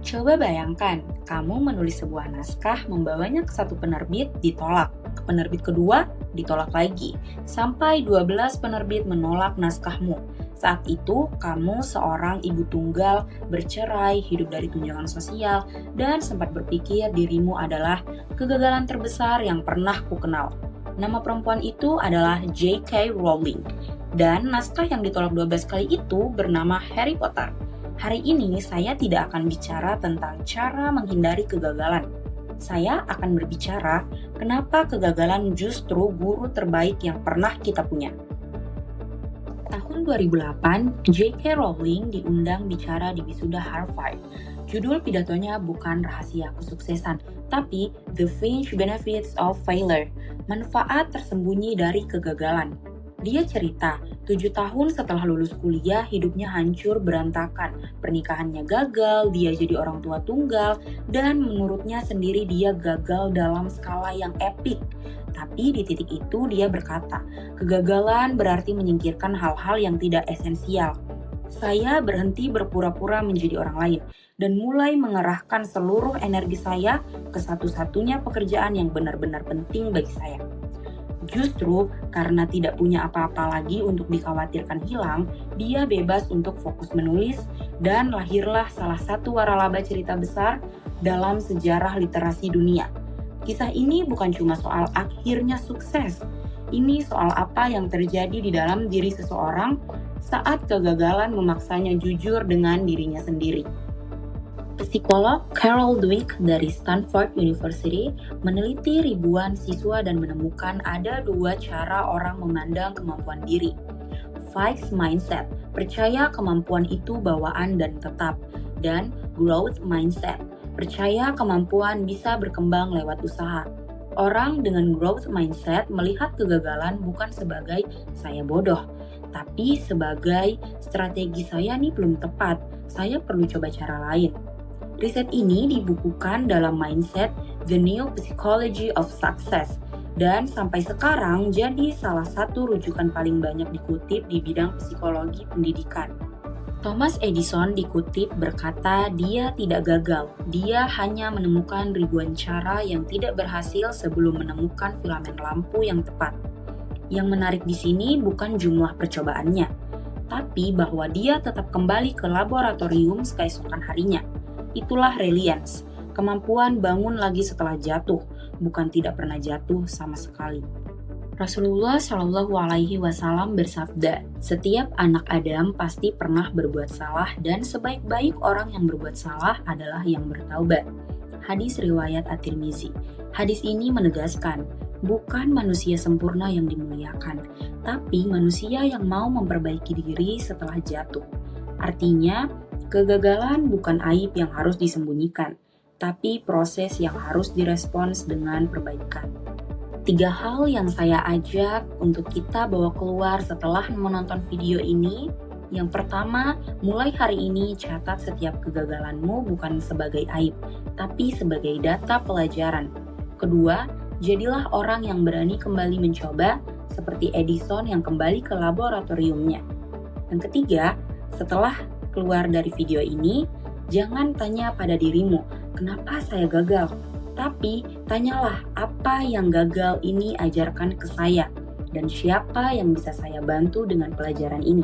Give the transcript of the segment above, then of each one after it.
Coba bayangkan, kamu menulis sebuah naskah membawanya ke satu penerbit, ditolak. Ke penerbit kedua, ditolak lagi. Sampai 12 penerbit menolak naskahmu. Saat itu, kamu seorang ibu tunggal, bercerai, hidup dari tunjangan sosial, dan sempat berpikir dirimu adalah kegagalan terbesar yang pernah kukenal. Nama perempuan itu adalah J.K. Rowling. Dan naskah yang ditolak 12 kali itu bernama Harry Potter. Hari ini saya tidak akan bicara tentang cara menghindari kegagalan. Saya akan berbicara kenapa kegagalan justru guru terbaik yang pernah kita punya. Tahun 2008, J.K. Rowling diundang bicara di wisuda Harvard. Judul pidatonya bukan rahasia kesuksesan, tapi The Fringe Benefits of Failure, manfaat tersembunyi dari kegagalan. Dia cerita, 7 tahun setelah lulus kuliah, hidupnya hancur berantakan. Pernikahannya gagal, dia jadi orang tua tunggal, dan menurutnya sendiri dia gagal dalam skala yang epik. Tapi di titik itu dia berkata, kegagalan berarti menyingkirkan hal-hal yang tidak esensial. Saya berhenti berpura-pura menjadi orang lain, dan mulai mengerahkan seluruh energi saya ke satu-satunya pekerjaan yang benar-benar penting bagi saya. Justru karena tidak punya apa-apa lagi untuk dikhawatirkan hilang, dia bebas untuk fokus menulis dan lahirlah salah satu waralaba cerita besar dalam sejarah literasi dunia. Kisah ini bukan cuma soal akhirnya sukses, ini soal apa yang terjadi di dalam diri seseorang saat kegagalan memaksanya jujur dengan dirinya sendiri. Psikolog Carol Dweck dari Stanford University meneliti ribuan siswa dan menemukan ada 2 cara orang memandang kemampuan diri. Fixed mindset, percaya kemampuan itu bawaan dan tetap, dan growth mindset, percaya kemampuan bisa berkembang lewat usaha. Orang dengan growth mindset melihat kegagalan bukan sebagai saya bodoh, tapi sebagai strategi saya nih belum tepat, saya perlu coba cara lain. Riset ini dibukukan dalam Mindset, The New Psychology of Success, dan sampai sekarang jadi salah satu rujukan paling banyak dikutip di bidang psikologi pendidikan. Thomas Edison dikutip berkata dia tidak gagal, dia hanya menemukan ribuan cara yang tidak berhasil sebelum menemukan filamen lampu yang tepat. Yang menarik di sini bukan jumlah percobaannya, tapi bahwa dia tetap kembali ke laboratorium keesokan harinya. Itulah resilience, kemampuan bangun lagi setelah jatuh, bukan tidak pernah jatuh sama sekali. Rasulullah Shallallahu Alaihi Wasallam bersabda, setiap anak Adam pasti pernah berbuat salah dan sebaik-baik orang yang berbuat salah adalah yang bertaubat. Hadis riwayat At-Tirmizi. Hadis ini menegaskan, bukan manusia sempurna yang dimuliakan, tapi manusia yang mau memperbaiki diri setelah jatuh. Artinya, kegagalan bukan aib yang harus disembunyikan, tapi proses yang harus direspons dengan perbaikan. 3 hal yang saya ajak untuk kita bawa keluar setelah menonton video ini. Yang pertama, mulai hari ini catat setiap kegagalanmu bukan sebagai aib, tapi sebagai data pelajaran. Kedua, jadilah orang yang berani kembali mencoba, seperti Edison yang kembali ke laboratoriumnya. Yang ketiga, setelah keluar dari video ini, jangan tanya pada dirimu, kenapa saya gagal? Tapi, tanyalah apa yang gagal ini ajarkan ke saya, dan siapa yang bisa saya bantu dengan pelajaran ini.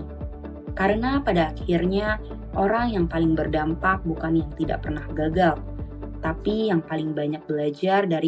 Karena pada akhirnya, orang yang paling berdampak bukan yang tidak pernah gagal, tapi yang paling banyak belajar dari